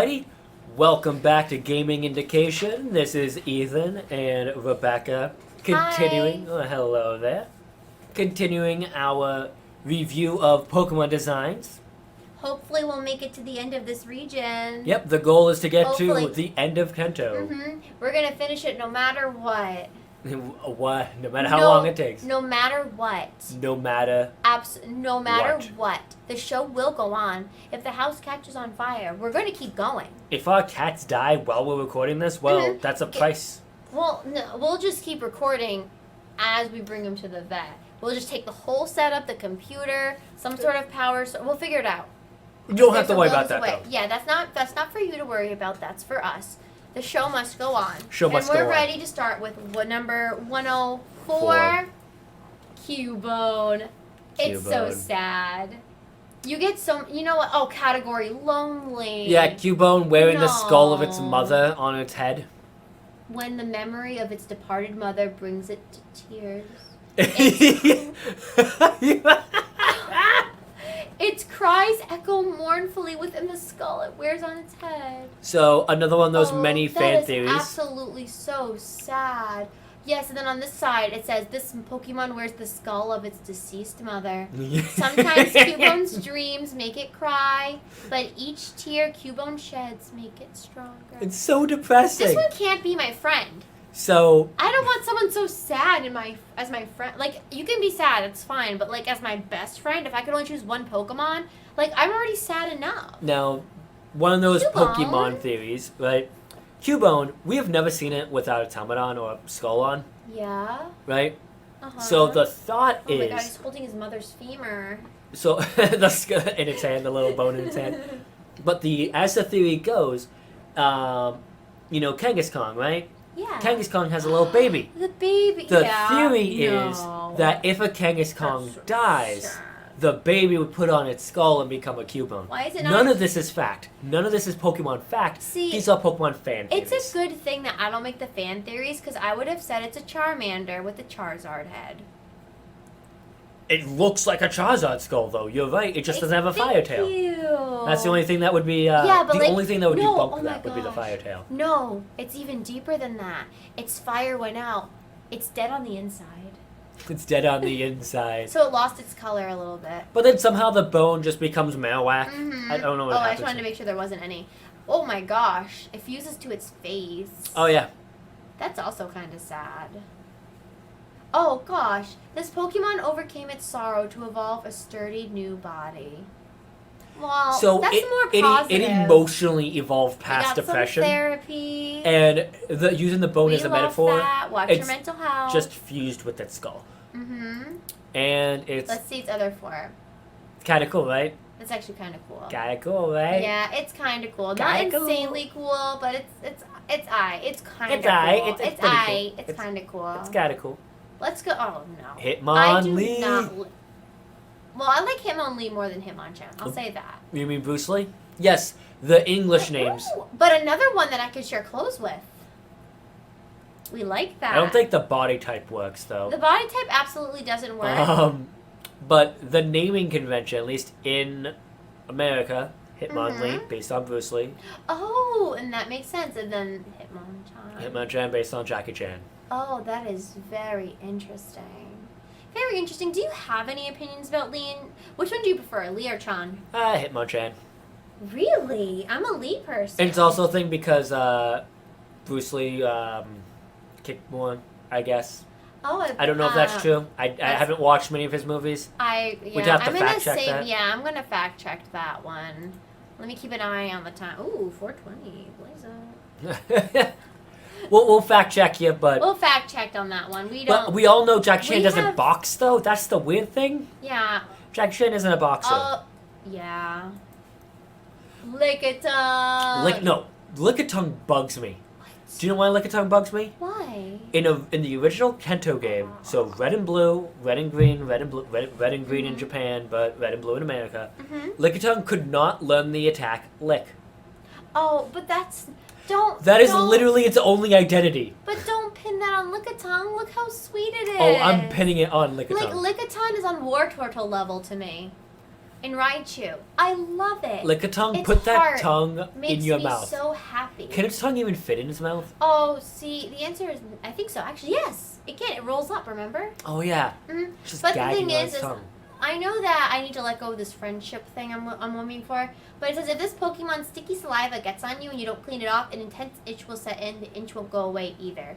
Alrighty, welcome back to Gaming Indication. This is Ethan and Rebecca. Continuing, hello there. Continuing our review of Pokemon designs. Hopefully we'll make it to the end of this region. Yep, the goal is to get Hopefully. to the end of Kento. We're going to finish it no matter what. What? No matter how long it takes. No matter what. No matter. No matter what. The show will go on. If the house catches on fire, we're going to keep going. If our cats die while we're recording this, well, that's a price. Well, no, we'll just keep recording as we bring them to the vet. We'll just take the whole setup, the computer, some sort of power. So we'll figure it out. You don't have to worry about that, though. Yeah, that's not for you to worry about. That's for us. The show must go on. And we're ready to start with number 104, Cubone. It's so sad. You get you know what? Oh, category lonely. Yeah, Cubone wearing the skull of its mother on its head. When the memory of its departed mother brings it to tears. Its cries echo mournfully within the skull it wears on its head. So, another one of those many fan theories. That is absolutely so sad. Yes, and then on this side it says, this Pokemon wears the skull of its deceased mother. Sometimes Cubone's dreams make it cry, but each tear Cubone sheds make it stronger. It's so depressing. This one can't be my friend. So I don't want someone so sad as my friend. Like, you can be sad, it's fine, but like as my best friend, if I could only choose one Pokemon, like I'm already sad enough. Now, one of those Cubone. Pokemon theories, right? Cubone, we have never seen it without its helmet on or skull on. Yeah. Right? Uh-huh. So the thought is... Oh my is... god, he's holding his mother's femur. So, in its hand, the little bone in its hand. But as the theory goes, Kangaskhan, right? Yeah. Kangaskhan has a little baby. The baby, The theory is that if a Kangaskhan dies, the baby would put on its skull and become a Cubone. Why is it not? None of this is fact. None of this is Pokemon fact. See, these are Pokemon fan theories. It's a good thing that I don't make the fan theories, because I would have said it's a Charmander with a Charizard head. It looks like a Charizard skull, though. You're right. It just doesn't have a fire tail. That's the only thing that would be. Only thing that would debunk that would be the fire tail. No, it's even deeper than that. Its fire went out. It's dead on the inside. It's dead on the inside. So it lost its color a little bit. But then somehow the bone just becomes Marowak. Mm-hmm. I don't know what happens. I just wanted to make sure there wasn't any. Oh my gosh. It fuses to its face. Oh, yeah. That's also kind of sad. Oh gosh. This Pokemon overcame its sorrow to evolve a sturdy new body. Well, so that's more positive. It emotionally evolved past got depression. Some therapy. And using the bone as a metaphor, that. Watch your mental health. Just fused with its skull. Mm-hmm. And it's... Let's see its other form. Kind of cool, right? It's actually kind of cool. Kind of cool, right? Yeah, it's kind of cool. Not insanely cool, but it's kind of cool. It's cool. It's kind of cool. It's kind of cool. Let's go. Oh no. Hitmonlee. Well, I like Hitmonlee more than Hitmonchan. I'll say that. You mean Bruce Lee? Yes, the English names. But another one that I could share clothes with. We like that. I don't think the body type works, though. The body type absolutely doesn't work. But the naming convention, at least in America, Hitmonlee, based on Bruce Lee. Oh, and that makes sense. And then Hitmonchan. Hitmonchan based on Jackie Chan. Oh, that is very interesting. Very interesting. Do you have any opinions about Lee? Which one do you prefer, Lee or Chan? Hitmonchan. Really? I'm a Lee person. And it's also a thing because Bruce Lee kicked more, I guess. Oh, I don't know if that's true. I haven't watched many of his movies. We'd have to fact check that. Yeah, I'm gonna fact check that one. Let me keep an eye on the time. Ooh, 4:20. Blaze. We'll fact check you, but we'll fact check on that one. But we all know Jackie Chan doesn't box, though. That's the weird thing. Yeah. Jackie Chan isn't a boxer. Yeah. Lickitung. Lickitung bugs me. What? Do you know why Lickitung bugs me? Why? In the original Kento game, so red and blue, red and green, red and green in Japan, but red and blue in America. Lickitung could not learn the attack Lick. Oh, but that's That is literally its only identity. But don't pin that on Lickitung. Look how sweet it is. Oh, I'm pinning it on Lickitung. Like Lickitung is on War Turtle level to me. and Raichu. I love it. Lick a tongue. Its Put that heart tongue Makes in your me mouth. so happy. Can its tongue even fit in its mouth? Oh, see, the answer is I think so. Actually, yes, it can. It rolls up. Remember? Oh yeah. Mm-hmm. Just But the gagging thing on is its tongue. I know that I need to let go of this friendship thing I'm aiming for, but it says if this Pokemon's sticky saliva gets on you and you don't clean it off, an intense itch will set in. The itch won't go away either.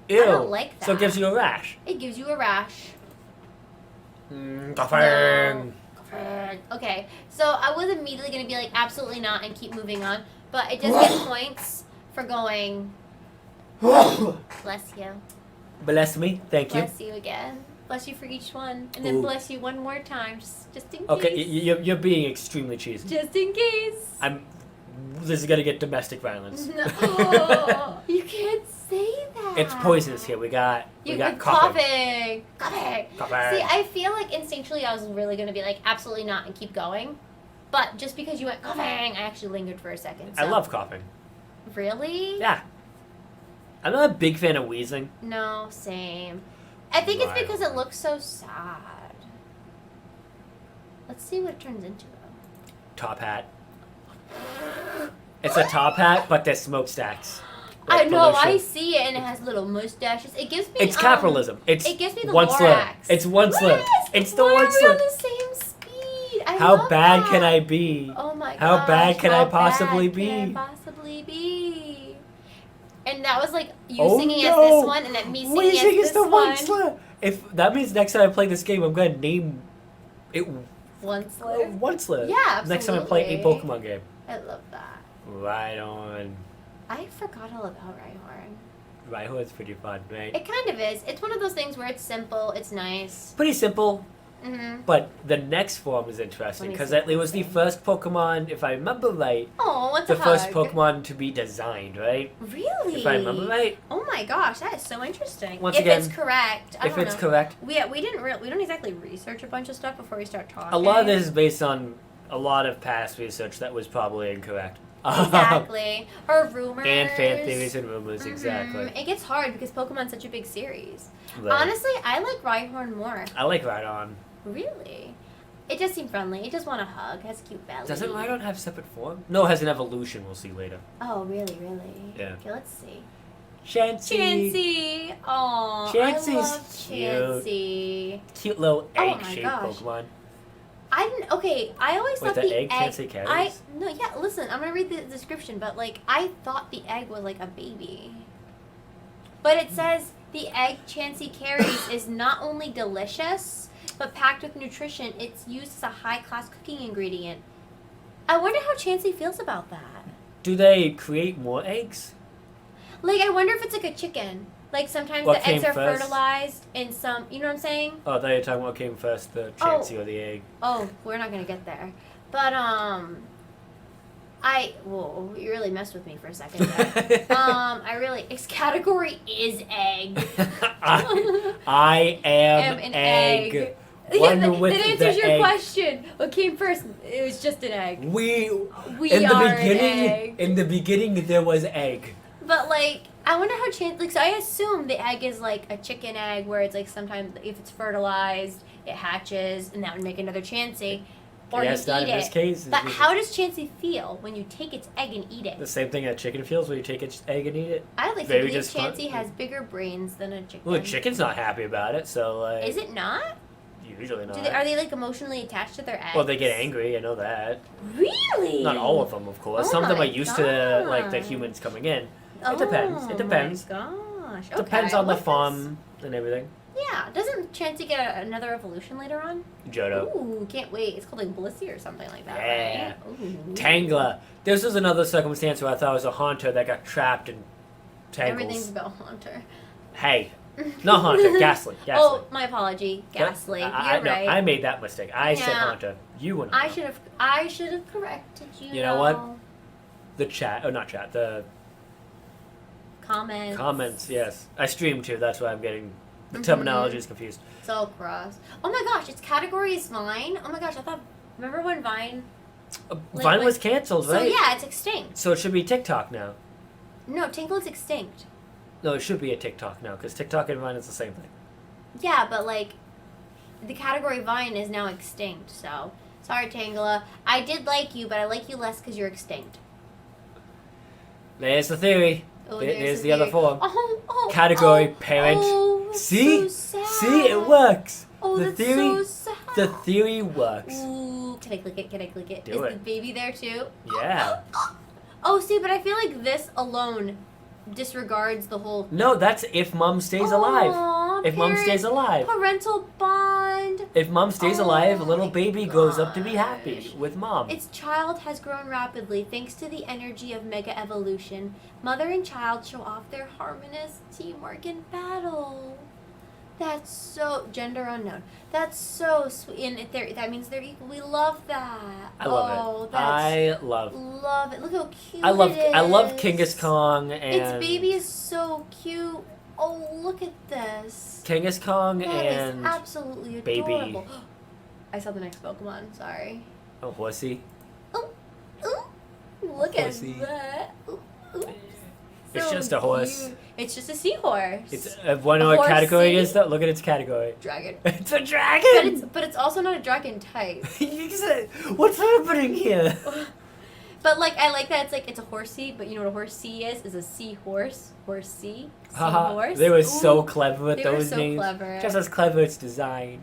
Ew. I don't like So it that. gives you a rash. It gives you a rash. Coughing. Okay, so I was immediately going to be like, absolutely not, and keep moving on. But it does get points for going, bless you. Bless me. Thank you. Bless you again. Bless you for each one. And then Ooh. bless you one more time, just in case. Okay, you're being extremely cheesy. Just in case. This is gonna get domestic violence. No, you can't say that. It's poisonous here. We got coughing. Coughing. Coughing. See, I feel like instinctually I was really going to be like, absolutely not, and keep going. But just because you went coughing, I actually lingered for a second. So. I love coughing. Really? Yeah. I'm not a big fan of wheezing. No, same. I think it's Right. because it looks so sad. Let's see what it turns into, though. Top hat. It's a top hat, but there's smokestacks. I know, I pollution. see it, and it has little mustaches. It gives me. It's capitalism. It gives me the one slur. Lorax. It's one slur. Yes! It's the Why one are we slur. on the same speed? I How love bad that. can I be? Oh my gosh. How bad can I possibly How bad be? can I possibly be? And that was like you Oh, singing no. as this one, and then me singing Wheezing as is this the one. one slur. If that means next time I play this game, I'm gonna name it One slur. one slur. Yeah, absolutely. Next time I play a Pokemon game. I love that. Right on. I forgot all about Rhyhorn. Rhyhorn's pretty fun, right? It kind of is. It's one of those things where it's simple, it's nice. Pretty simple, Mm-hmm. but the next form is interesting Let me because see it was the something. first Pokemon, if I remember right, Oh, what's the a hug? first Pokemon to be designed, right? Really? If I remember right. Oh my gosh, that is so interesting. Once if again, it's correct, I If don't it's know. correct. We didn't we don't exactly research a bunch of stuff before we start talking. A lot of this is based on a lot of past research that was probably incorrect. Exactly. Or rumors. And fan theories and rumors, Mhm. exactly. It gets hard because Pokemon's such a big series. Right. Honestly, I like Rhyhorn more. I like Rhydon. Really? It does seem friendly. It just want a hug. Has a cute belly. Doesn't Rhydon have separate form? No, it has an evolution. We'll see later. Oh, really? Yeah. Okay, let's see. Chansey. Chansey. Oh, I Chansey's love cute. Chansey. Cute little Oh my egg-shaped gosh. Pokemon. I didn't. Okay, I always Wait, thought the the egg Chansey carries? Listen, I'm gonna read the description, but like I thought the egg was like a baby, but it says the egg Chansey carries is not only delicious, but packed with nutrition. It's used as a high-class cooking ingredient. I wonder how Chansey feels about that. Do they create more eggs? Like, I wonder if it's like a chicken. Like sometimes What the eggs came are first? fertilized, and some, you know what I'm saying? Oh, I thought you were talking about what came first, the Chansey or the egg. Oh, we're not gonna get there. But whoa, you really messed with me for a second there. Its category is egg. I am Am an egg. egg. One that with answers the your egg. question. What came first? It was just an egg. We We in the are beginning. an egg. In the beginning, there was egg. But like, I wonder how like. So I assume the egg is like a chicken egg, where it's like sometimes if it's fertilized, it hatches, and that would make another Chansey, or Yes, you not eat in it. this case. But how does Chansey feel when you take its egg and eat it? The same thing that chicken feels when you take its egg and eat it. I like to Maybe believe just fun- Chansey has bigger brains than a chicken. Well, the chicken's not happy about it, so like. Is it not? Usually not. Are they like emotionally attached to their eggs? Well, they get angry. I know that. Really? Not all of them, of course. Oh Some of them my are used to like the gosh. humans coming in. Oh It depends. It depends. My gosh. Depends Okay, on the what's farm and everything. this? Yeah. Doesn't Chansey get another evolution later on? Johto. Ooh, can't wait. It's called like Blissey or something like that, Yeah. right? Ooh. Tangler. This was another circumstance where I thought it was a Haunter that got trapped in tangles. Everything's about Haunter. Hey, not Haunter. Ghastly. Ghastly. Oh, my apology. Ghastly. You're no, right. I made that mistake. I said Yeah. Haunter. You wouldn't. I should have corrected you. You know what? The chat. Oh, not chat. The Comments. comments. Yes. I stream too. That's why I'm getting the Mhm. terminology is confused. It's all cross. Oh my gosh, its category is Vine. Oh my gosh, I thought. Remember when Vine? Vine was canceled, So right? yeah, it's extinct. So it should be TikTok now. No, Tinkle is extinct. No, it should be a TikTok now because TikTok and Vine is the same thing. Yeah, but like, the category Vine is now extinct. So Sorry, Tangela. I did like you, but I like you less because you're extinct. There's the theory. Oh, There's the theory. other form. Oh, Category, oh, parent. Oh, that's See? so sad. See, it works. Oh, the that's theory, so sad. the theory works. Ooh, can I click it? Can I click it? Do Is it. the baby there too? Yeah. Oh, see, but I feel like this alone disregards the whole. No, that's if mom stays alive. Aw, If mom stays alive. Parental bond. If mom stays Oh alive, little my baby grows up to be happy gosh. with mom. Its child has grown rapidly thanks to the energy of mega evolution. Mother and child show off their harmonious teamwork in battle. That's so gender unknown. That's so sweet, and that means they're equal. We love that. I love it. That's, I love Look how cute I love it is. I love Genghis Kong and Its baby is so cute. Oh, look at this. Genghis Kong That is and absolutely baby. adorable. I saw the next Pokemon. Sorry. oh, horsey. Oh, ooh, look Horsey. at that. Ooh, ooh. It's So just a horse. cute. It's just a seahorse. It's one of what category horsey? is that? Look at its category. dragon. It's a dragon. But it's also not a dragon type. You said, what's happening here? But like I like that it's a horsey, but you know what a horsey is? Is a seahorse. Horsey. Seahorse. They were Ooh. so clever with They were those so names. clever. Just as clever as design.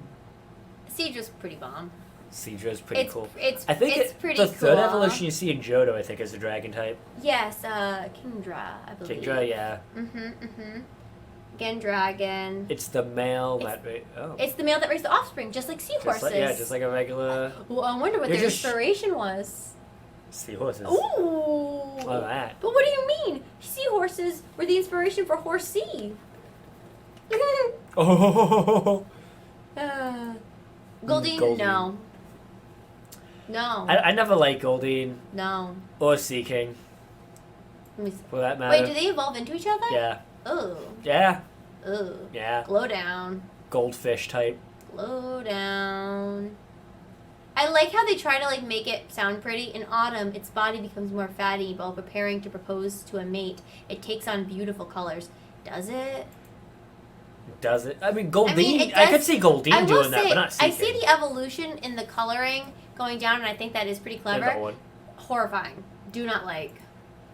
Seadra's pretty bomb. Seadra's pretty It's cool. it's I think it's pretty the third cool. evolution you see in Johto, I think, is a dragon type. Yes, Kingdra, I believe. Kingdra, yeah. Again, dragon. It's the male It's- that. Oh. It's the male that raised the offspring, just like seahorses. Just like a regular Well, I wonder what You're their just- inspiration was. seahorses. Ooh. Look at that. But what do you mean? Seahorses were the inspiration for horsey. Oh. Goldeen, Goldeen. no. No. I never liked Goldeen No. or Seaking, Let me see. for that matter. Wait, do they evolve into each other? Yeah. Ooh. Yeah. Ooh. Yeah. Glow down. Goldfish type. Glow down. I like how they try to like make it sound pretty. In autumn, its body becomes more fatty while preparing to propose to a mate. It takes on beautiful colors. Does it? Does it? I mean, Goldeen. it I could does- see Goldeen I will doing that, say, but not I Seaking. see the evolution in the coloring going down, and I think that is pretty Another clever. one. Horrifying. Do not like.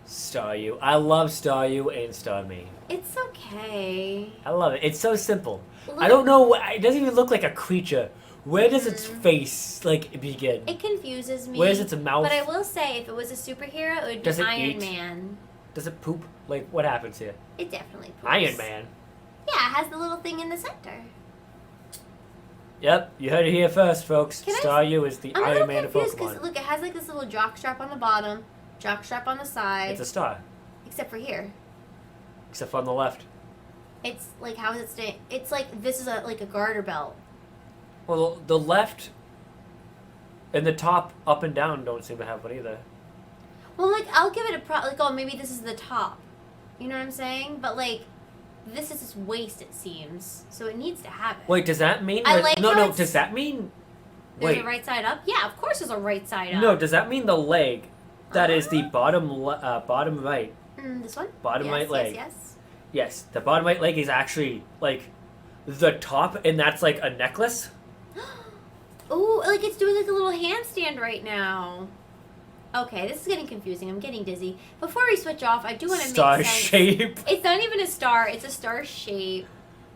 Staryu. I love Staryu and Starmie. It's okay. I love it. It's so simple. I Look, don't know. It doesn't even look like a creature. Where does its face like begin? It confuses me. Where's its mouth? But I will say, if it was a superhero, it would be Does it Iron eat? Man. Does it poop? Like, what happens here? It definitely poops. Iron Man. Yeah, it has the little thing in the center. Yep, you heard it here first, folks. Can I- Staryu is the I'm a Iron little Man of confused because Pokemon. look, it has like this little jock strap on the bottom, jock strap on the side, It's a star, except for here. except for on the left. It's like how is it staying? It's like this is like a garter belt. Well, the left and the top, up and down, don't seem to have one either. Well, like I'll give it a like oh maybe this is the top. You know what I'm saying? But like this is its waist it seems, so it needs to have it. Wait, does that mean? I like how no. it's- Does that mean? There's Wait, a right side up. Yeah, of course there's a right side up. no. Does that mean the leg? That is the bottom right. This one. Bottom yes, right leg. Yes. Yes, the bottom right leg is actually like the top, and that's like a necklace. Yes. Ooh, like it's doing like a little handstand right now. Okay, this is getting confusing. I'm getting dizzy. Before we switch off, I do want to make Star sense. shape. It's not even a star. It's a star shape.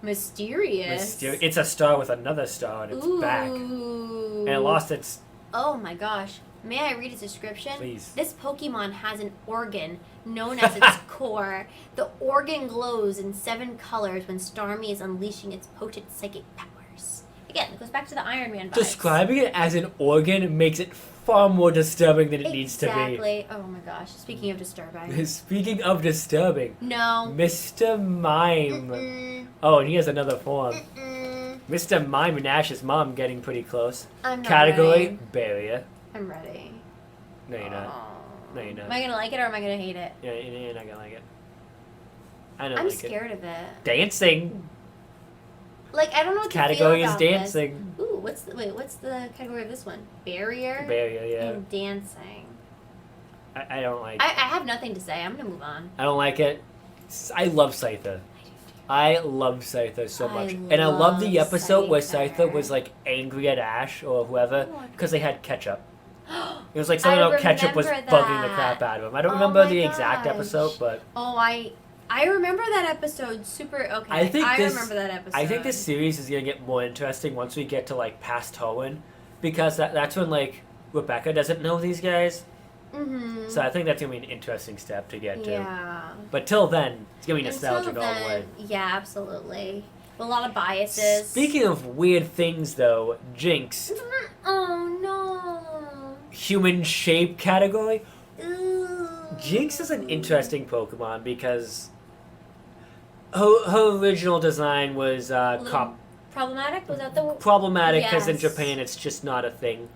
Mysterious. It's a star with another star on its Ooh. back, and it lost its. Oh my gosh. May I read its description? Please. This Pokemon has an organ known as its core. The organ glows in 7 colors when Starmie is unleashing its potent psychic powers. Again, it goes back to the Iron Man vibes. Describing it as an organ makes it far more disturbing than it needs to be. Exactly. Oh my gosh. Speaking of disturbing. Speaking of disturbing, No. Mr. Mime. Mm-mm. Oh, and he has another form. Mm-mm. Mr. Mime and Ash's mom getting pretty close. I'm not Category, ready. barrier. I'm ready. No, you're not. Oh. No, you're not. Am I gonna like it or am I gonna hate it? You're not gonna like it. I don't I'm like scared of it. it. Dancing. Like I don't know what Category to is feel about dancing. This. Ooh, what's the category of this one? Barrier Barrier, yeah. and dancing. I don't like I have nothing to say. I'm gonna move on. I don't like it. I love Scyther. I do too. I love Scyther so much. I And I love the love episode where Scyther. Scyther was like angry at Ash or whoever Oh, because they had ketchup. It was like something I about ketchup was remember bugging the that. crap out of him. I don't Oh remember my the exact gosh. episode, but Oh, I remember that episode super. Okay, I think this- remember that episode. I think this series is gonna get more interesting once we get to like past Hoenn, because that's when like Rebecca doesn't know these guys. Mm-hmm. So I think that's gonna be an interesting step to get to. Yeah. But till then, it's gonna be Until nostalgic all the way. then, yeah, absolutely. A lot of biases. Speaking of weird things, though, Jinx, Oh no. human shape category. Ooh. Jinx is an interesting Pokemon because her original design was Problematic? Was that the? problematic because in Yes. Japan it's just not a thing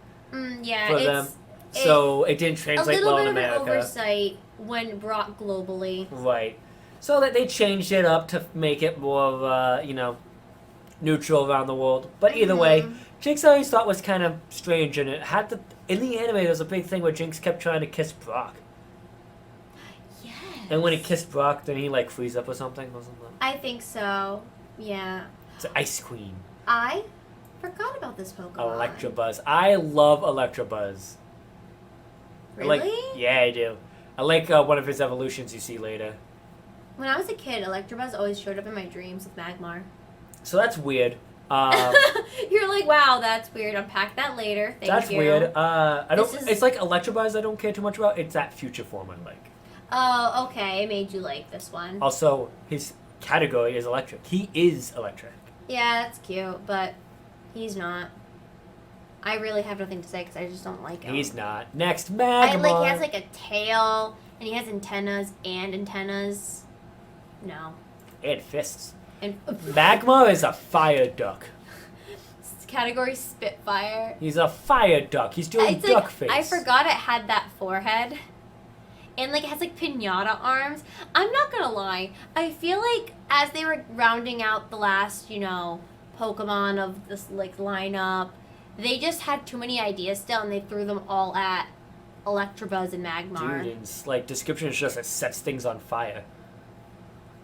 Yeah, for it's them. So it didn't a translate little well bit in of an America. oversight when brought globally. Right. So that they changed it up to make it more of neutral around the world. But either way, Mhm. Jinx I always thought was kind of strange, and it had in the anime there was a big thing where Jinx kept trying to kiss Brock. Yes. And when he kissed Brock, then he like freeze up or something, wasn't it? I think so. Yeah. It's an Ice Queen. I forgot about this Pokemon. Electabuzz. I love Electabuzz. I Really? Yeah, I do. I like one of his evolutions you see later. When I was a kid, Electabuzz always showed up in my dreams with Magmar. So that's weird. You're like, wow, that's weird. Unpack that later. Thank That's you. weird. I don't. This is- It's like Electabuzz. I don't care too much about. It's that future form I like. Oh, okay. It made you like this one. Also, his category is electric. He is electric. Yeah, that's cute, but he's not. I really have nothing to say because I just don't like him. He's not. Next, Magmar. He has like a tail, and he has antennas and antennas. No. And fists. And Magmar is a fire duck. category Spitfire. He's a fire duck. He's doing It's duck like, face. I forgot it had that forehead. And like it has like pinata arms. I'm not gonna lie. I feel like as they were rounding out the last, Pokemon of this like lineup, they just had too many ideas still, and they threw them all at Electabuzz and Magmar. Dude, it's like description is just it sets things on fire.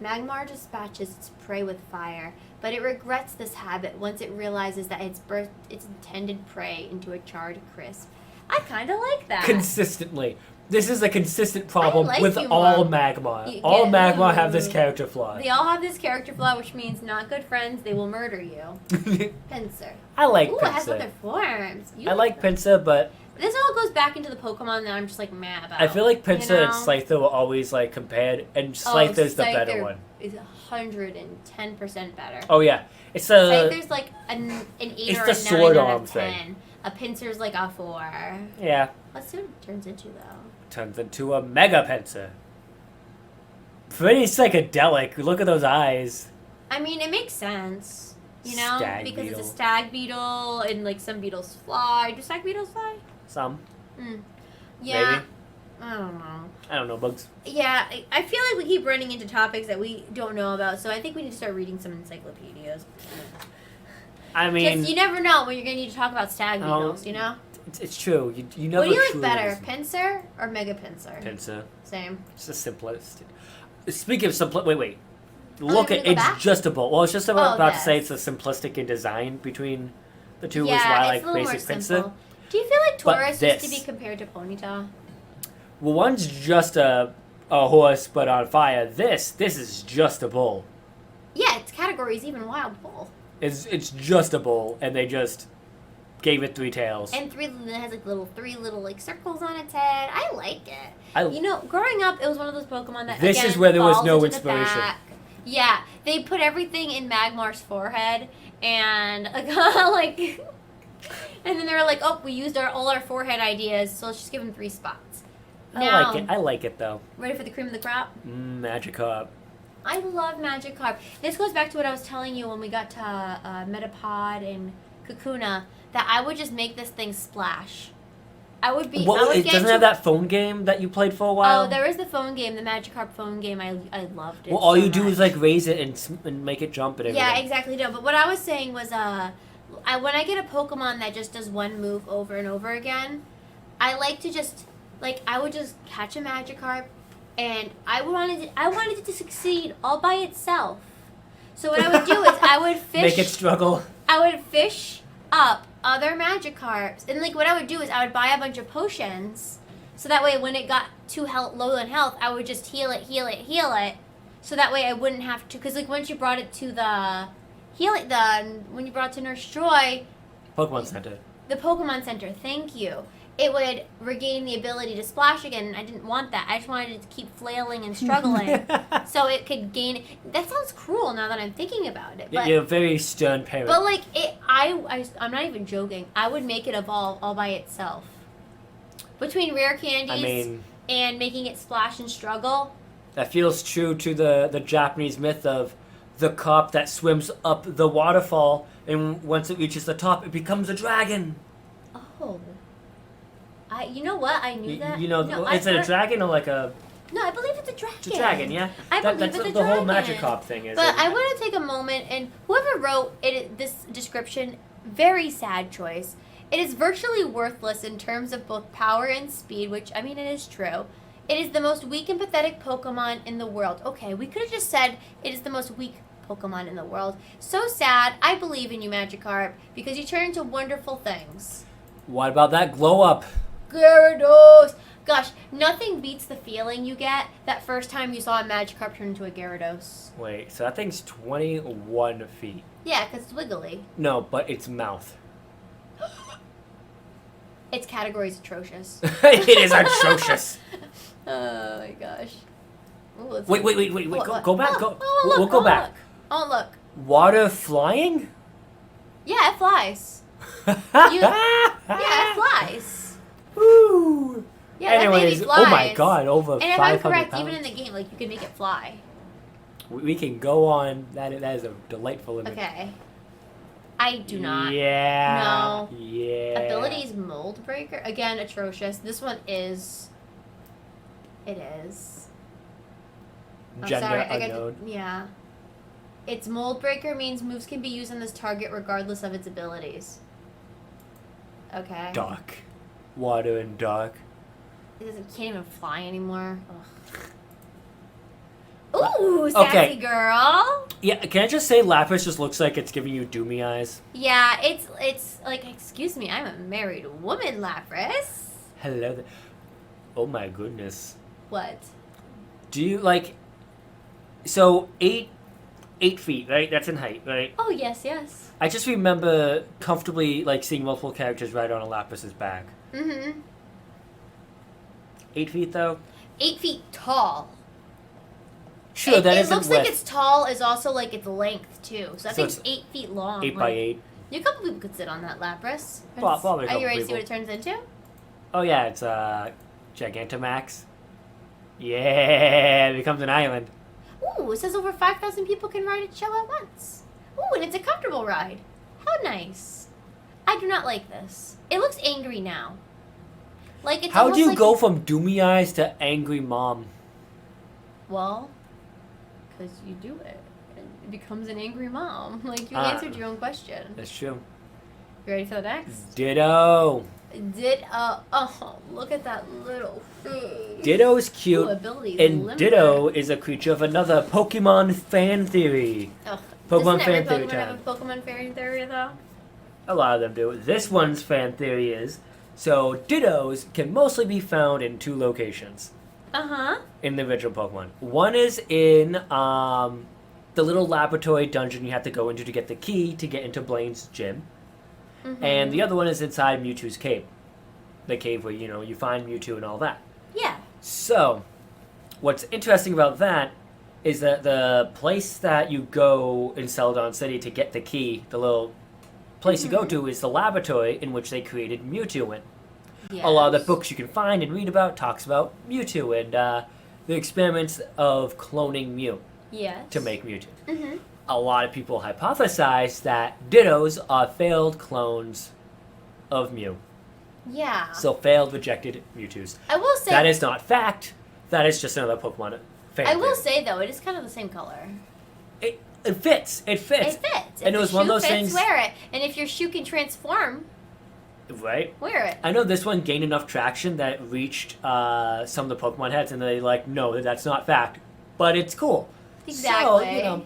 Magmar dispatches its prey with fire, but it regrets this habit once it realizes that it's burst its intended prey into a charred crisp. I kind of like that. Consistently. This is a consistent problem like with you, all Mom. Magmar. You All get- Magmar have this character flaw. They all have this character flaw, which means not good friends. They will murder you. Pinsir. I like Ooh, it has Pinsir. other forms. You I like Pinsir, but This all goes back into the Pokemon that I'm just like mad about. I feel like Pinsir you and know? Scyther were always like compared, and Scyther's the better Scyther one. Is 110% better. Oh yeah, it's a Scyther's like an 8 it's or the a 9 sword out arm of thing. 10. A Pinsir's like a 4. yeah. Let's see what it turns into though. Turns into a Mega Pinsir. Pretty psychedelic. Look at those eyes. I mean, it makes sense. You know? Stag because beetle. it's a stag beetle and like some beetles fly. Do stag beetles fly? Some. Yeah. Maybe. I don't know. I don't know, bugs. Yeah, I feel like we keep running into topics that we don't know about, so I think we need to start reading some encyclopedias. I mean, Because you never know when you're going to need to talk about stag beetles, you know? it's true. You never. What do you like truly better, listen. Pinsir or Mega Pinsir? Pinsir. Same. It's the simplest. Speaking of wait. Oh, Look you're at gonna go it's back? just about. Well, it's just about to yes. say it's a simplistic in design between the two. Yeah, is why I it's like a little more basic Pinsir. simple. Do you feel like But Taurus used to this- be compared to Ponyta? Well, one's just a horse, but on fire. This is just a bull. Yeah, its category is even Wild Bull. It's just a bull, and they just gave it 3 tails. And it has like three little like circles on its head. I like it. You know, growing up, it was one of those Pokemon that This again, is where there was falls no into the inspiration. back. Yeah, they put everything in Magmar's forehead, and like, and then they were like, "Oh, we used all our forehead ideas, so let's just give him 3 spots." Now, I like it though. ready for the cream of the crop? Magikarp. I love Magikarp. This goes back to what I was telling you when we got to Metapod and Kakuna, that I would just make this thing splash. I would be. I Well, would it get doesn't to- have that phone game that you played for a while. Oh, there is the phone game, the Magikarp phone game. I loved it. Well, all so you do much. is like raise it and make it jump and everything. Yeah, exactly. No, but what I was saying was, when I get a Pokemon that just does one move over and over again, I like to just I would just catch a Magikarp, and I wanted it to succeed all by itself. So what I would do is I would fish. Make it struggle. I would fish up other Magikarps, and like what I would do is I would buy a bunch of potions, so that way when it got too low in health, I would just heal it. So that way I wouldn't have to, because like once you brought it to when you brought it to Nurse Joy, Pokemon Center. the Pokemon Center, thank you, it would regain the ability to splash again, and I didn't want that. I just wanted it to keep flailing and struggling, so it could gain. That sounds cruel now that I'm thinking about it. But, You're a very stern parent. but like I'm not even joking. I would make it evolve all by itself. Between rare candies and making it splash and struggle. That feels true to the Japanese myth of the carp that swims up the waterfall, and once it reaches the top, it becomes a dragon. Oh. You know what? I knew that. You know, no, is it a dragon or like a... No, I believe it's a dragon. It's a dragon, yeah? I believe that's it's a the whole dragon. Magikarp thing, is But it? I want to take a moment, and whoever wrote this description, very sad choice. It is virtually worthless in terms of both power and speed, which, I mean, it is true. It is the most weak and pathetic Pokemon in the world. Okay, we could have just said it is the most weak Pokemon in the world. So sad. I believe in you, Magikarp, because you turn into wonderful things. What about that glow up? Gyarados! Gosh, nothing beats the feeling you get that first time you saw a Magikarp turn into a Gyarados. Wait, so that thing's 21 feet. Yeah, because it's wiggly. No, but its mouth. Its category's atrocious. It is atrocious. Oh my gosh. Ooh, Wait. What? Go back. We'll go back. Look. Oh, look. Water flying? Yeah, it flies. Yeah, it flies. Woo. Yeah, Anyways, that baby flies. oh my god, over and 500 if I'm correct, pounds. even in the game, like, you can make it fly. We can go on. That is a delightful image. Okay. I do not. Yeah. No. Yeah. Abilities Mold Breaker. Again, atrocious. This one is. It is. I'm Gender sorry. unknown. Yeah. Its Mold Breaker means moves can be used on this target regardless of its abilities. Okay. Dark. Water and dark. It can't even fly anymore. Ugh. Ooh, sassy Okay. girl. Yeah, can I just say Lapras just looks like it's giving you doomy eyes? Yeah, it's like, excuse me, I'm a married woman, Lapras. Hello there. Oh my goodness. What? Do you like... So, 8 feet, right? That's in height, right? Oh, yes. I just remember comfortably like seeing multiple characters ride on a Lapras's back. Mm-hmm. 8 feet though? 8 feet tall. Sure, that it isn't looks width. like its tall is also like its length too. So I So think it's it's 8 feet long. 8 by 8. A couple people could sit on that Lapras. Probably a Are you couple ready to see people. what it turns into? Oh yeah, it's Gigantamax. Yeah, it becomes an island. Ooh, it says over 5,000 people can ride its shell at once. Ooh, and it's a comfortable ride. How nice. I do not like this. It looks angry now. Like it's How almost do you like go from doomy eyes to angry mom? Well, because you do it. It becomes an angry mom. Like, you Ah. answered your own question. That's true. You ready for the next? Ditto. Oh, look at that little face. Ditto's cute, Ooh, ability and limber. Ditto is a creature of another Pokemon fan theory. Ugh. Pokemon Doesn't fan every theory Pokemon time. have a Pokemon fan theory, though? A lot of them do. This one's fan theory is, so Dittos can mostly be found in 2 locations Uh-huh. in the original Pokemon. One is in the little laboratory dungeon you have to go into to get the key to get into Blaine's gym. Mm-hmm. And the other one is inside Mewtwo's cave. The cave where, you find Mewtwo and all that. Yeah. So, what's interesting about that is that the place that you go in Celadon City to get the key, the little place you go to, is the laboratory in which they created Mewtwo in. Yes. A lot of the books you can find and read about talks about Mewtwo and the experiments of cloning Mew Yes. to make Mewtwo. Mm-hmm. A lot of people hypothesize that Dittos are failed clones of Mew. Yeah. So failed, rejected Mewtwo's. I will say... That is not fact. That is just another Pokemon fan I will theory. say, though, it is kind of the same color. It fits. It fits. It fits. And If it was the one of shoe those fits, things... wear it. And if your shoe can transform, Right? wear it. I know this one gained enough traction that it reached some of the Pokemon heads, and they're like, no, that's not fact. But it's cool. Exactly. So,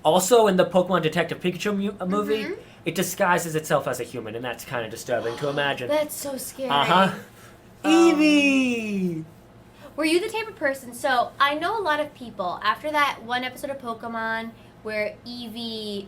Also, in the Pokemon Detective Pikachu movie, Mhm. it disguises itself as a human, and that's kind of disturbing to imagine. That's so scary. Uh-huh. Eevee! Were you the type of person? So I know a lot of people after that one episode of Pokemon where Eevee,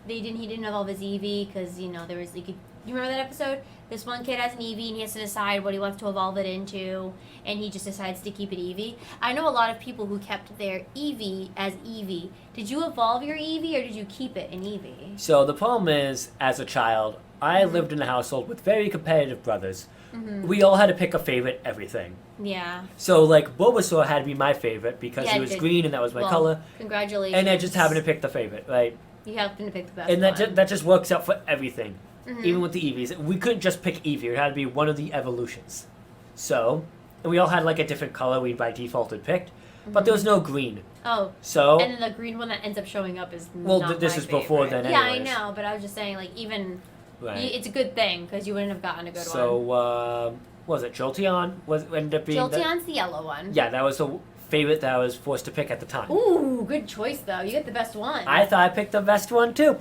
he didn't evolve as Eevee because there was like, you remember that episode? This one kid has an Eevee and he has to decide what he wants to evolve it into, and he just decides to keep it Eevee. I know a lot of people who kept their Eevee as Eevee. Did you evolve your Eevee or did you keep it in Eevee? So the problem is, as a child, I lived in a household with very competitive brothers. Mm-hmm. We all had to pick a favorite everything. Yeah. So, like, Bulbasaur had to be my favorite because Yeah, he it was did. green and that was my Well, color. Congratulations. And I just happened to pick the favorite, right? You happened to pick the best And one. that just works out for everything. Mhm. Even with the Eevees. We couldn't just pick Eevee. It had to be one of the evolutions. So, and we all had, like, a different color we by default had picked. But there was no green. Oh. So, And then the green one that ends up showing up is Well, not this my is before favorite. then Yeah, I anyways. know, but I was just saying, like, even right. it's a good thing because you wouldn't have gotten a good So, one. what was it? Jolteon ended up being Jolteon's the yellow one. Yeah, that was the favorite that I was forced to pick at the time. Ooh, good choice though. You get the best one. I thought I picked the best one too.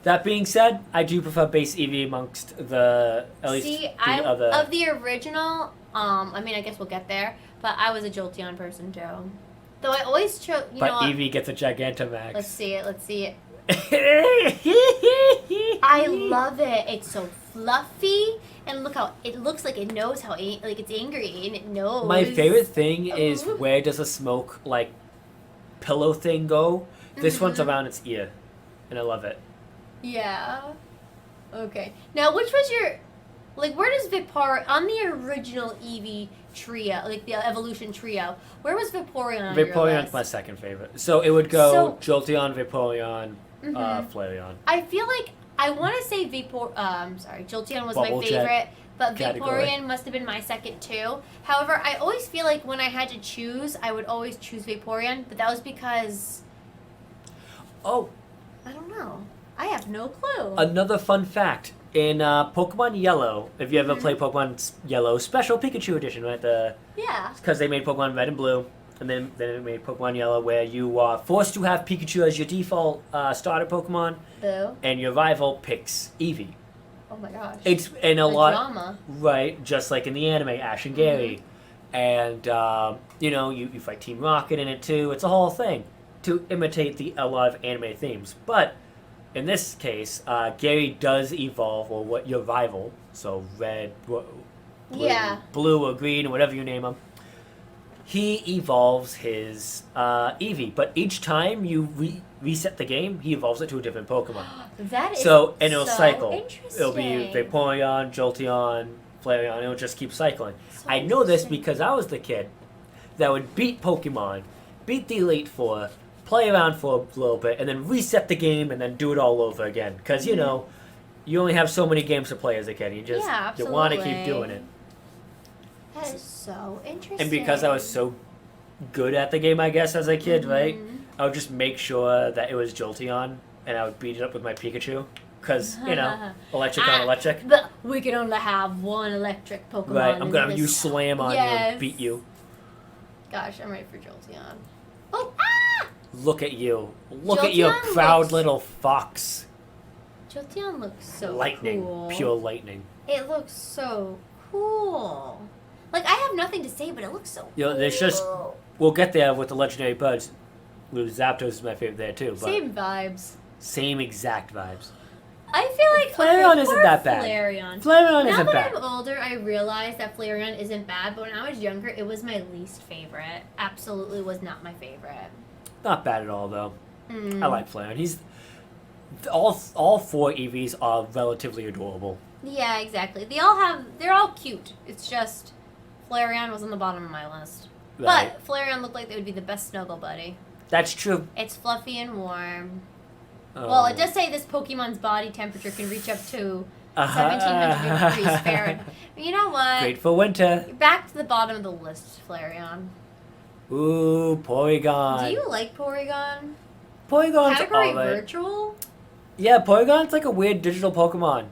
That being said, I do prefer base Eevee amongst the at least See, the other. of the original. I mean, I guess we'll get there, but I was a Jolteon person too. Though I always chose. You but know what? Eevee gets a Gigantamax. Let's see it. Let's see it. I I love it. It's so fluffy, and look how it looks like it knows how like it's angry and it knows. My favorite thing is Ooh. where does a smoke like pillow thing go? This one's Mhm. around its ear, and I love it. Yeah. Okay. Now, which was your, like, where does Vaporeon on the original Eevee trio, like the evolution trio? Where was Vaporeon on your Vaporeon's list? my second favorite. So it would go So- Jolteon, Vaporeon, Mhm. Flareon. I feel like I want to say Jolteon was Bubble my Jet favorite, but category. Vaporeon must have been my second too. However, I always feel like when I had to choose, I would always choose Vaporeon, but that was because Oh, I don't know. I have no clue. another fun fact. In Pokemon Yellow, if you ever Mhm. play Pokemon Yellow Special Pikachu Edition, right? Yeah. Because they made Pokemon Red and Blue, and then they made Pokemon Yellow, where you are forced to have Pikachu as your default starter Pokemon, Boo. and your rival picks Eevee. Oh my gosh. It's in a the lot, drama. right? Just like in the anime, Ash and Gary, and you fight Team Rocket in it too. It's a whole thing to imitate a lot of anime themes, but. In this case, Gary does evolve, or what your rival, so red, blue, Yeah. blue or green, or whatever you name him. He evolves his Eevee, but each time you reset the game, he evolves it to a different Pokemon. That is So, and it'll so cycle. Interesting. It'll be Vaporeon, Jolteon, Flareon. It'll just keep cycling. So I know this interesting. because I was the kid that would beat Pokemon, beat the Elite Four, play around for a little bit, and then reset the game and then do it all over again. Because, you only have so many games to play as a kid. Yeah, you want to keep absolutely. doing it. That is so interesting. And because I was so good at the game, I guess, as a kid, right? Mhm. I would just make sure that it was Jolteon, and I would beat it up with my Pikachu. Because, electric on electric. But we can only have one electric Pokemon. Right, I'm in gonna have this- you slam on you Yes. and beat you. Gosh, I'm ready for Jolteon. Oh, Look at you. Look at your Jolteon proud looks- little fox. Jolteon looks so Lightning. cool. Pure lightning. It looks so cool. Like, I have nothing to say, but it looks so You know, there's just- cool. We'll get there with the legendary birds. Zapdos is my favorite there too, but Same vibes. same exact vibes. I feel like Flareon okay, isn't poor that bad. Flareon. Flareon Now isn't that bad. I'm older, I realize that Flareon isn't bad, but when I was younger, it was my least favorite. Absolutely was not my favorite. Not bad at all though. Mm. I like Flareon. He's all four Eevees are relatively adorable. Yeah, exactly. They're all cute. It's just Flareon was on the bottom of my list. Right. But Flareon looked like they would be the best snuggle buddy. That's true. It's fluffy and warm. Oh. Well, it does say this Pokemon's body temperature can reach up to Uh-huh. 1700 degrees Fahrenheit. You know what? Great for winter. Back to the bottom of the list, Flareon. Ooh, Porygon. Do you like Porygon? Porygon's Category alright. virtual? Yeah, Porygon's like a weird digital Pokemon,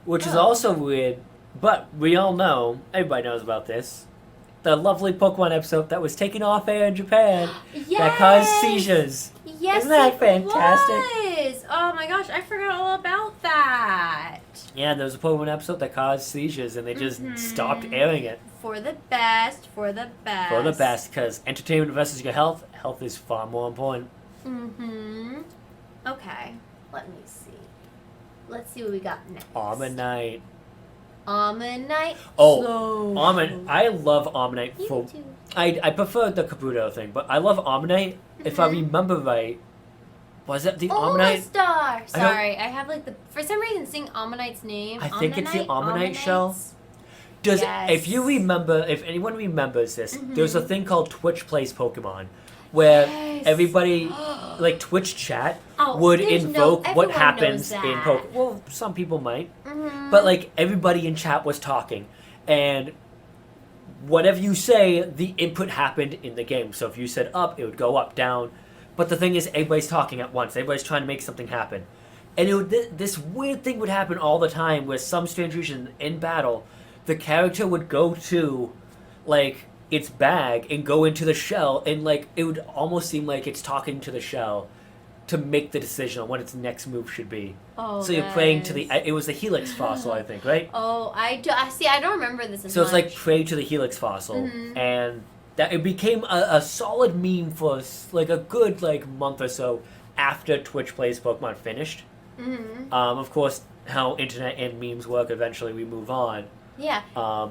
which is Oh. also weird. But we all know, everybody knows about this. the lovely Pokemon episode that was taken off air in Japan Yes! that caused seizures. Yes, Isn't that it fantastic? was. Oh my gosh, I forgot all about that. Yeah, there was a Pokemon episode that caused seizures, and they just stopped airing it. For the best, for the best. For the best, because entertainment versus your health, health is far more important. Mm-hmm. Okay, let me see. Let's see what we got next. Ammonite. Ammonite. Oh, I love Ammonite. Me For too. I prefer the Kabuto thing, but I love Ammonite. If I remember right, was it the Ammonite? Star. Sorry, I have like for some reason seeing Ammonite's name. I think it's the Ammonite Ammonites? shell. If you remember, if anyone remembers this, there's a thing called Twitch Plays Pokemon, where everybody, like Twitch chat, would invoke what happens in Pokemon. Well, some people might, but like everybody in chat was talking, and whatever you say, the input happened in the game. So if you said up, it would go up, down. But the thing is, everybody's talking at once. Everybody's trying to make something happen, and this weird thing would happen all the time, where some strange reason in battle, the character would go to, like, its bag and go into the shell, and like it would almost seem like it's talking to the shell to make the decision on what its next move should be. Oh, so you're praying to the. It was the Helix fossil, I think, right? Oh, I see. I don't remember this. So it's like pray to the Helix fossil, and that it became a solid meme for like a good like month or so after Twitch Plays Pokemon finished. Of course, how internet and memes work. Eventually, we move on. Yeah.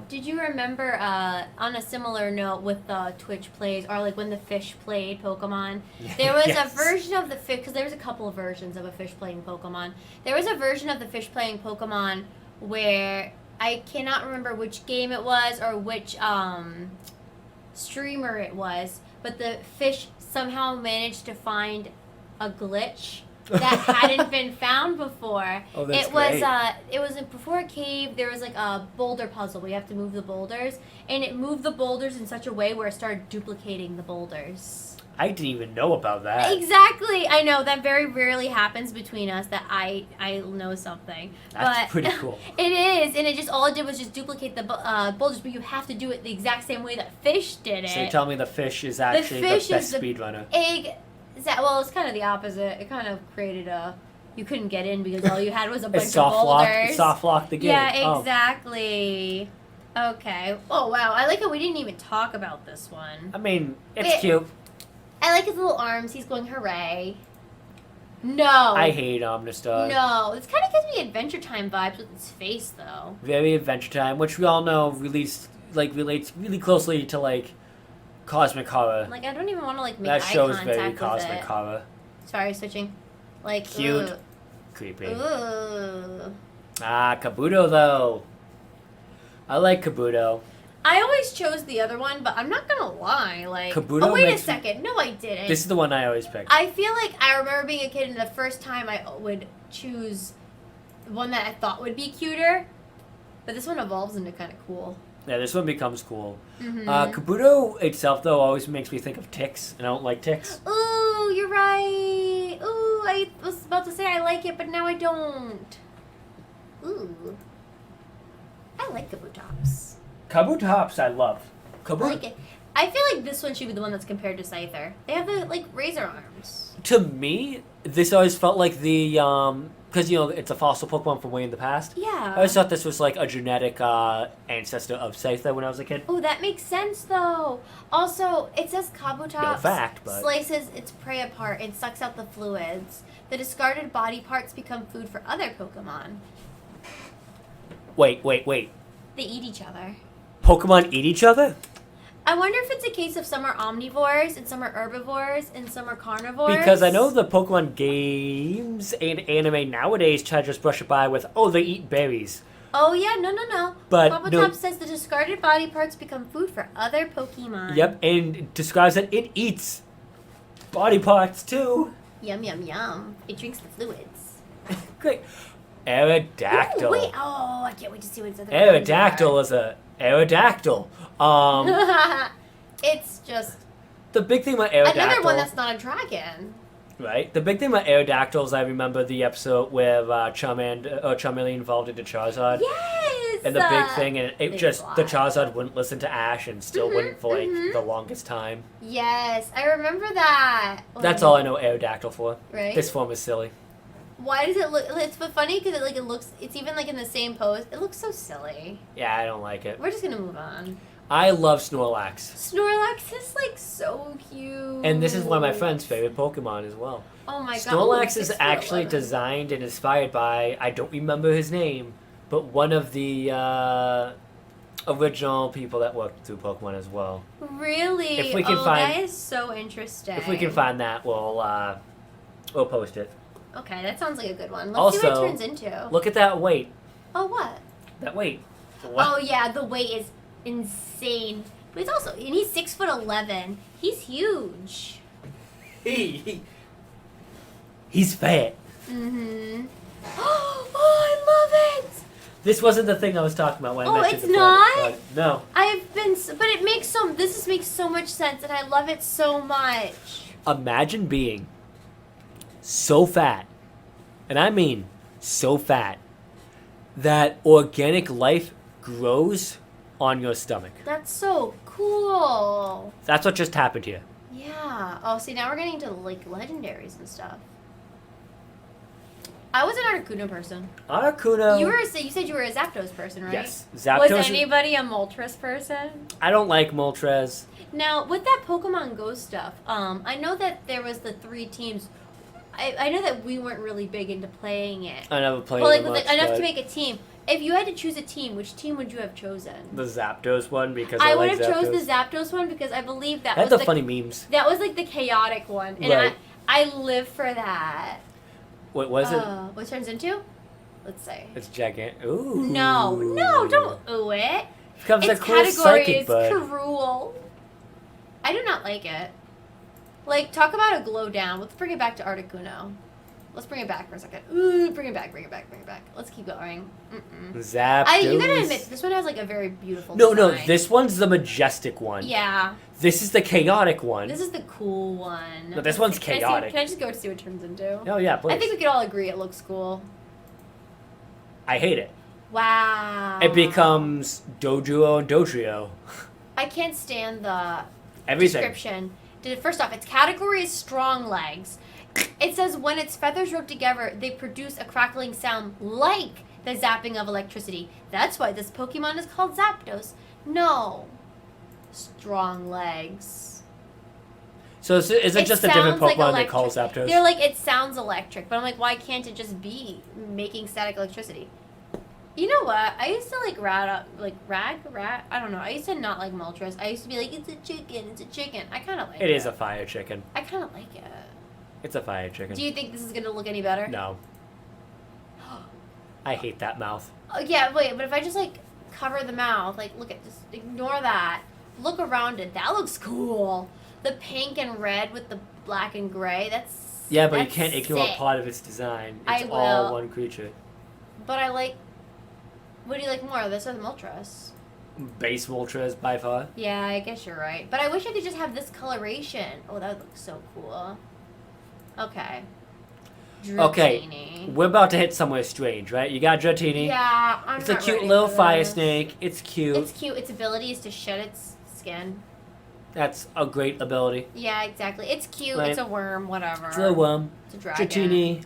Did you remember, on a similar note with Twitch Plays, or like when the fish played Pokemon, there was a version of the fish, because there was a couple of versions of a fish playing Pokemon. There was a version of the fish playing Pokemon where I cannot remember which game it was or which streamer it was, but the fish somehow managed to find a glitch that hadn't been found before. Oh, that's great. It was before a cave. There was like a boulder puzzle where you have to move the boulders, and it moved the boulders in such a way where it started duplicating the boulders. I didn't even know about that. Exactly. I know that very rarely happens between us that I know something. That's pretty cool. It is, and all it did was just duplicate the boulders, but you have to do it the exact same way that fish did it. So you tell me the fish is actually the best speedrunner. Well, it's kind of the opposite. It kind of created you couldn't get in because all you had was a bunch of boulders. Soft lock the game. Yeah, exactly. Okay. Oh, wow. I like how we didn't even talk about this one. I mean, it's cute. I like his little arms. He's going hooray. No. I hate Omnistar. No. This kind of gives me Adventure Time vibes with his face, though. Very Adventure Time, which we all know relates really closely to, like, Cosmic Horror. Like, I don't even want to, like, make that eye show is contact very with Cosmic it. Horror. Sorry, switching. Like, cute. Ugh. Creepy. Ugh. Kabuto, though. I like Kabuto. I always chose the other one, but I'm not gonna lie. Like, Kabuto oh, wait a second. No, I didn't. This is the one I always pick. I feel like I remember being a kid, and the first time I would choose one that I thought would be cuter, but this one evolves into kind of cool. Yeah, this one becomes cool. Kabuto itself, though, always makes me think of ticks, and I don't like ticks. Ooh, you're right. Ooh, I was about to say I like it, but now I don't. Ooh. I like Kabutops. Kabutops, I love. I like it. I feel like this one should be the one that's compared to Scyther. They have the, like, razor arms. To me, this always felt like the, because, you know, it's a fossil Pokemon from way in the past. Yeah. I always thought this was, like, a genetic ancestor of Scyther when I was a kid. Oh, that makes sense, though. Also, it says Kabutops No fact, but... slices its prey apart and sucks out the fluids. The discarded body parts become food for other Pokemon. Wait. They eat each other. Pokemon eat each other? I wonder if it's a case of some are omnivores and some are herbivores and some are carnivores. Because I know the Pokemon games and anime nowadays try to just brush it by with, oh, they eat berries. Oh, yeah, no. But Kabutops says the discarded body parts become food for other Pokemon. Yep, and it describes that it eats body parts, too. Yum, yum, yum. It drinks the fluids. Great. Aerodactyl. Ooh, wait. Oh, I can't wait to see what its other Aerodactyl is a Aerodactyl. It's just... The big thing about Aerodactyl... Another one that's not a dragon. Right. The big thing about Aerodactyl is I remember the episode where Charmander involved into Charizard. Yes! And the big thing, and it Big just, plot. the Charizard wouldn't listen to Ash and still wouldn't for like the longest time. Yes, I remember that. That's all I know Aerodactyl for. Right? This form is silly. Why does it look? It's funny because it looks. It's even like in the same pose. It looks so silly. Yeah, I don't like it. We're just gonna move on. I love Snorlax. Snorlax is like so cute. And this is one of my friend's favorite Pokemon as well. Oh my god. Snorlax is 6'11". actually designed and inspired by, I don't remember his name, but one of the original people that worked through Pokemon as well. Really? If we can that is so interesting. If we can find that, we'll post it. Okay, that sounds like a good one. Let's see what it turns into. Look at that weight. Oh, what? That weight. Oh yeah, the weight is insane. But it's also, and he's 6'11". He's huge. He's fat. Mm-hmm. Oh, I love it. This wasn't the thing I was talking about when I mentioned it's the not? planet, but no. But it makes makes so much sense, and I love it so much. Imagine being so fat, and I mean so fat, that organic life grows on your stomach. That's so cool. That's what just happened here. Yeah. Oh, see, now we're getting into like legendaries and stuff. I was an Articuno person. Articuno. You said you were a Zapdos person, right? Yes. Zapdos. Was anybody a Moltres person? I don't like Moltres. Now, with that Pokemon Go stuff, I know that there was the 3 teams. I know that we weren't really big into playing it. I never played But it much, enough but to make a team. If you had to choose a team, which team would you have chosen? the Zapdos one because I like would have Zapdos. chose the Zapdos one because I believe that That's was the funny memes. That was like the chaotic one, and Right. I live for that. What was it? What turns into? Let's say. It's gigantic. Ooh. No, don't ooh it. Becomes Its a cool category psychic is bud. cruel. I do not like it. Like, talk about a glow down. Let's bring it back to Articuno. Let's bring it back for a second. Ooh, bring it back. Let's keep going. Zapdos. You gotta admit, this one has like a very beautiful No, design. this one's the majestic one. Yeah. This is the chaotic one. This is the cool one. No, this one's Can chaotic. Can I just go to see what it turns into? Oh yeah, please. I think we could all agree it looks cool. I hate it. Wow. It becomes Doduo and Dodrio. I can't stand the Everything. description. First off, its category is strong legs. It says when its feathers rub together, they produce a crackling sound like the zapping of electricity. That's why this Pokemon is called Zapdos. No. Strong legs. So is it just a different sounds like Pokemon they call electric. Zapdos? They're like, it sounds electric, but I'm like, why can't it just be making static electricity? You know what? I used to like rat. I don't know. I used to not like Moltres. I used to be like, it's a chicken. I kind of like it. It is a fire chicken. I kind of like it. It's a fire chicken. Do you think this is gonna look any better? No. I hate that mouth. Oh, yeah, wait, but if I just like cover the mouth, like just ignore that. Look around it. That looks cool. The pink and red with the black and gray. That's Yeah, but you that's can't ignore sick. part of its design. I It's all will. one creature. But I like. What do you like more, this or the Moltres? Base Moltres by far. Yeah, I guess you're right. But I wish I could just have this coloration. Oh, that would look so cool. Okay. Okay, Dratini. we're about to hit somewhere strange, right? You got Dratini. Yeah, I'm It's a not cute ready little for fire this. snake. It's cute. It's cute. Its ability is to shed its skin. That's a great ability. Yeah, exactly. It's cute. Right. It's a worm, whatever. It's a little worm. It's a dragon. Dratini.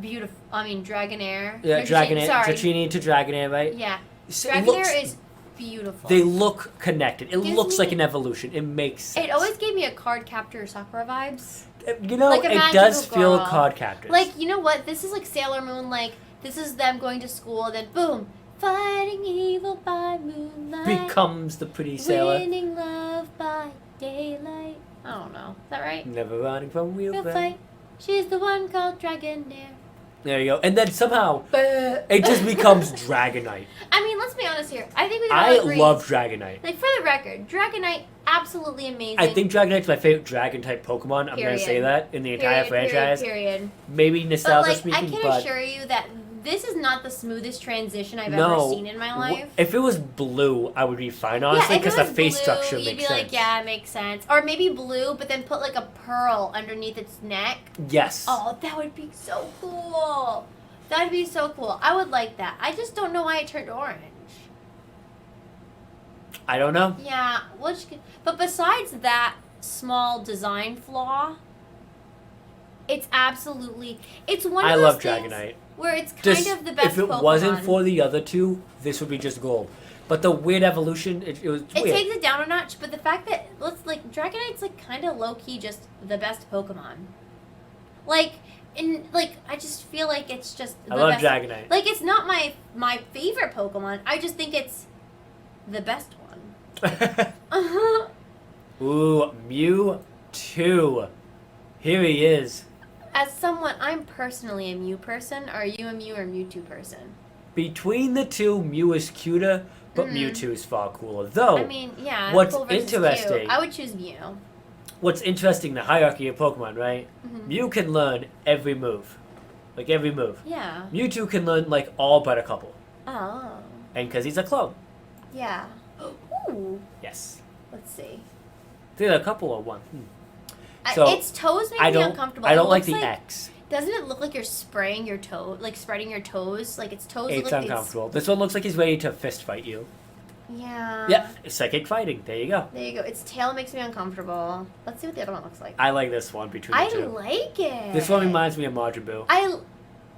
Beautiful. I mean, Dragonair. Yeah, No, Dragonair. Sorry. Dratini to Dragonair, right? Yeah. So Dragonair is beautiful. They look connected. It Gives looks me- like an evolution. It makes sense. It always gave me a card captor Sakura vibes. You know, like a it magical does feel girl. card captors. Like, you know what? This is like Sailor Moon. Like, this is them going to school, then boom, fighting evil by moonlight, becomes the pretty sailor. winning love by daylight. I don't know. Is that right? Never running from real Real fight. fight. She's the one called Dragonair. There you go. And then somehow it just becomes Dragonite. I mean, let's be honest here. I think we can all I agree. love Dragonite. Like, for the record, Dragonite, absolutely amazing. I think Dragonite's my favorite dragon type Pokemon. I'm going to say Period. that in the entire franchise. Period. Maybe But, nostalgia like, speaking, I can but assure you that this is not the smoothest transition I've no. ever seen in my life. If it was blue, I would be fine, honestly, yeah, if it because the was face blue, structure you'd makes be sense. like, yeah, it makes sense. Or maybe blue, but then put like a pearl underneath its neck. Yes. Oh, that would be so cool. That'd be so cool. I would like that. I just don't know why it turned orange. I don't know. Yeah, but besides that small design flaw, it's one of I those love things Dragonite. where it's kind of the best If it Pokemon. wasn't for the other two, this would be just gold. But the weird evolution, it was It weird. takes it down a notch, but the fact that Dragonite's like kind of low key just the best Pokemon. I just feel like it's just the I love best. Dragonite. Like it's not my favorite Pokemon. I just think it's the best one. Ooh, Mewtwo. Here he is. As someone, I'm personally a Mew person. Are you a Mew or Mewtwo person? Between the two, Mew is cuter, but Mewtwo is far cooler. Though, I mean, yeah. what's cool versus interesting- cute. I would choose Mew. what's interesting, the hierarchy of Pokemon, right? Mhm. Mew can learn every move. Like, every move. Yeah. Mewtwo can learn, like, all but a couple. Oh. And because he's a clone. Yeah. Ooh. Yes. Let's see. Is it a couple or one? So, its toes make me uncomfortable. I don't It like looks the X. Doesn't it look like you're spraying your toe, like spreading your toes? Like its toes It's look like uncomfortable. This one looks like he's ready to fist fight you. Yeah. Yeah, psychic fighting. There you go. There you go. Its tail makes me uncomfortable. Let's see what the other one looks like. I like this one between the I two. like it. This one reminds me of Majin Buu.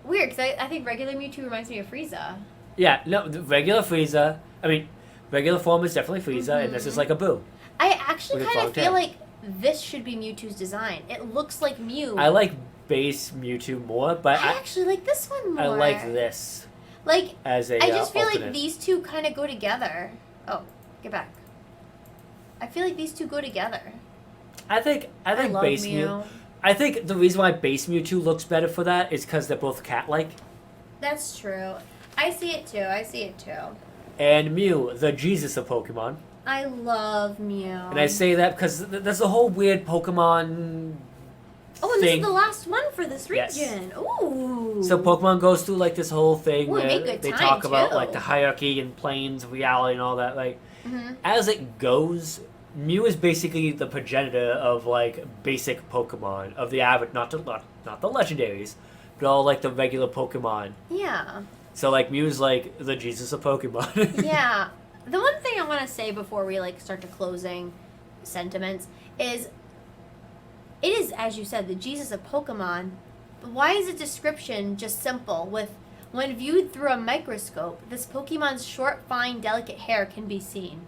Weird, because I think regular Mewtwo reminds me of Frieza. Yeah, no, the regular Frieza. I mean, regular form is definitely Frieza, and this is like a Boo. I actually With its kind long of feel tail. like this should be Mewtwo's design. It looks like Mew. I like base Mewtwo more, but I actually like this one more. I like this Like, as a I just feel alternate. like these two kind of go together. Oh, get back. I feel like these two go together. I think love base Mew. I think the reason why base Mewtwo looks better for that is because they're both cat-like. That's true. I see it too. And Mew, the Jesus of Pokemon. I love Mew. And I say that because there's a whole weird Pokemon Oh, and thing. this is the last one for this Yes. region. Ooh. So Pokemon goes through like this whole thing Ooh, where make good they time, talk about too. like the hierarchy and planes of reality and all that. Like Mhm. as it goes, Mew is basically the progenitor of like basic Pokemon of the average, not the legendaries, but all like the regular Pokemon. Yeah. So like Mew's like the Jesus of Pokemon. Yeah. The one thing I want to say before we like start to closing sentiments is it is, as you said, the Jesus of Pokemon. But why is the description just simple with when viewed through a microscope, this Pokemon's short, fine, delicate hair can be seen.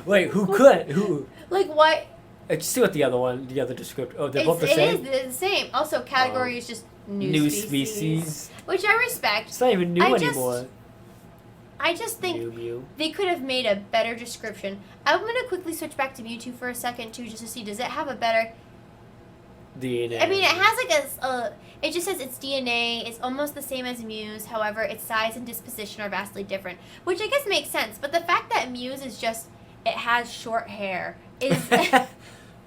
Wait, who could? Who? Like why Let's see what the other description. Oh, they're both the same. It is the same. Also category is just New species. which I respect. It's not even new anymore. I just think Mew. they could have made a better description. I'm going to quickly switch back to Mewtwo for a second, too, just to see, does it have a better... DNA. I mean, it has like it just says its DNA is almost the same as Mew's, however, its size and disposition are vastly different, which I guess makes sense, but the fact that Mew's is just, it has short hair, is...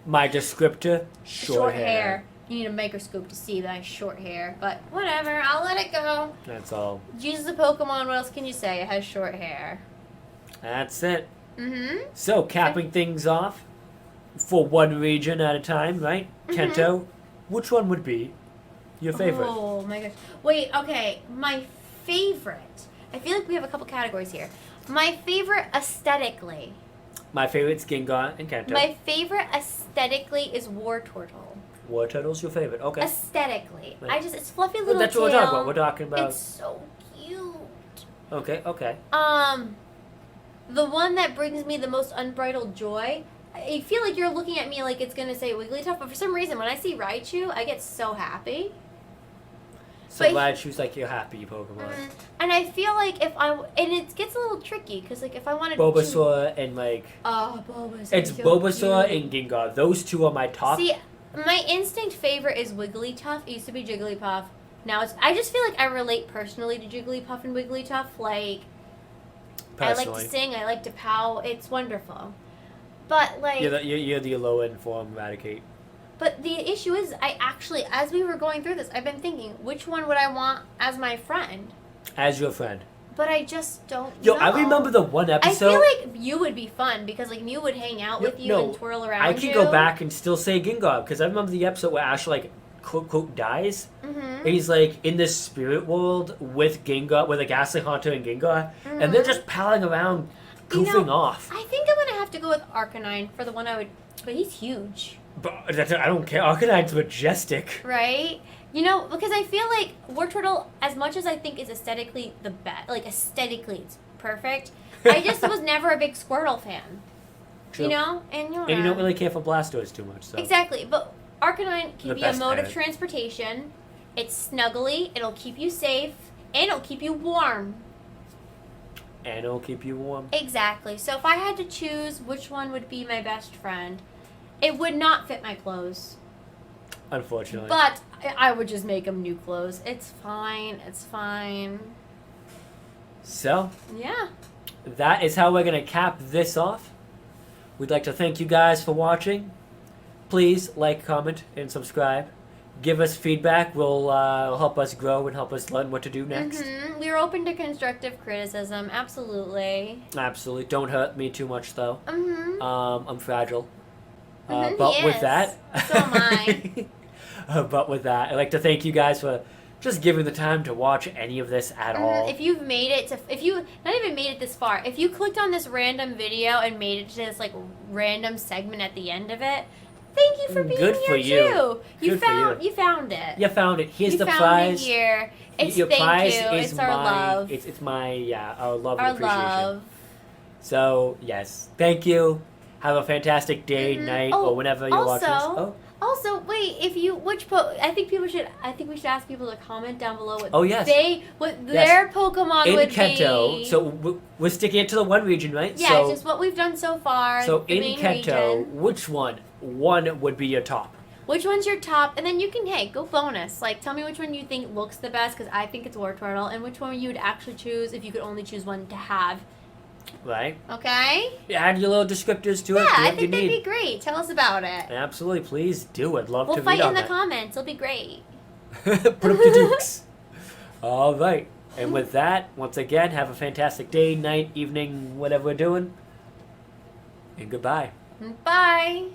My descriptor, short hair. You need a microscope to see that short hair, but whatever, I'll let it go. That's all. Jesus of Pokemon, what else can you say? It has short hair. That's it. Mm-hmm. So, capping things off for one region at a time, right? Mhm. Kento, which one would be your favorite? Oh my gosh. Wait, okay. My favorite. I feel like we have a couple categories here. My favorite aesthetically. My favorite's Gengar and Kento. My favorite aesthetically is War Turtle. War Turtle's your favorite. Okay. Aesthetically. Right. It's fluffy little That's tail. what we're talking about. We're talking about... It's so cute. Okay. The one that brings me the most unbridled joy, I feel like you're looking at me like it's going to say Wigglytuff, but for some reason when I see Raichu, I get so happy. So But- Raichu's like your happy Pokemon. And I feel like and it gets a little tricky, because like if I wanted to... Bulbasaur and like... Oh, Bulbasaur. It's so Bulbasaur cute. and Gengar. Those two are my top. See, my instinct favorite is Wigglytuff. It used to be Jigglypuff. Now it's... I just feel like I relate personally to Jigglypuff and Wigglytuff. Like, I like personally. to sing. I like to pow. It's wonderful. But, like... You're the low-end form Eradicate. But the issue is, I actually, as we were going through this, I've been thinking, which one would I want as my friend? As your friend. But I just don't Yo, know. I remember the one episode... I feel like Mew would be fun, because like Mew would hang out with you and twirl around you. I could go back and still say Gengar, because I remember the episode where Ash, like, quote, dies. Mm-hmm. And he's, like, in this spirit world with Gengar, with, like, Ghastly Haunter and Gengar, and they're just palling around goofing off. I think I'm going to have to go with Arcanine for the one I would... But he's huge. But I don't care. Arcanine's majestic. Right? Because I feel like Wartortle, as much as I think is aesthetically the best, like aesthetically it's perfect, I just was never a big Squirtle fan. True. And you don't really care for Blastoise too much, so. Exactly, but Arcanine can The be a best mode of parent. transportation. It's snuggly, it'll keep you safe, and it'll keep you warm. And it'll keep you warm. Exactly. So if I had to choose which one would be my best friend, it would not fit my clothes. Unfortunately. But I would just make them new clothes. It's fine. It's fine. So, Yeah. that is how we're going to cap this off. We'd like to thank you guys for watching. Please like, comment, and subscribe. Give us feedback. Will help us grow and help us learn what to do next. Mm-hmm. We're open to constructive criticism. Absolutely. Absolutely. Don't hurt me too much, though. Mm-hmm. I'm fragile. Mhm, But he with is. that... So am I. But with that, I'd like to thank you guys for just giving the time to watch any of this at all. If you've made it to, if you not even made it this far, if you clicked on this random video and made it to this like random segment at the end of it, thank you for being Good here for you. too. You Good for found you. you found it. You found it. Here's you the found prize. it here. It's Your thank prize you. is It's our my, love. It's my our love Our and appreciation. love. So yes, thank you. Have a fantastic day, night, or whenever you're watching this. Oh. Also, wait. If you I think we should ask people to comment down below what their Pokemon in would Kento, be. so we're sticking it to the one region, right? Yeah, so, just what we've done so far. So the in main Kento, region. which one would be your top? Which one's your top? And then you can, go bonus. Like, tell me which one you think looks the best, because I think it's Wartortle, and which one you would actually choose if you could only choose one to have. Right. Okay? Add your little descriptors to it. Yeah, Do I what you think that'd need. be great. Tell us about it. Absolutely, please do. I'd love We'll to fight read in on the that. comments. It'll be great. Put up the dukes. All right. And with that, once again, have a fantastic day, night, evening, whatever we're doing. And goodbye. Bye.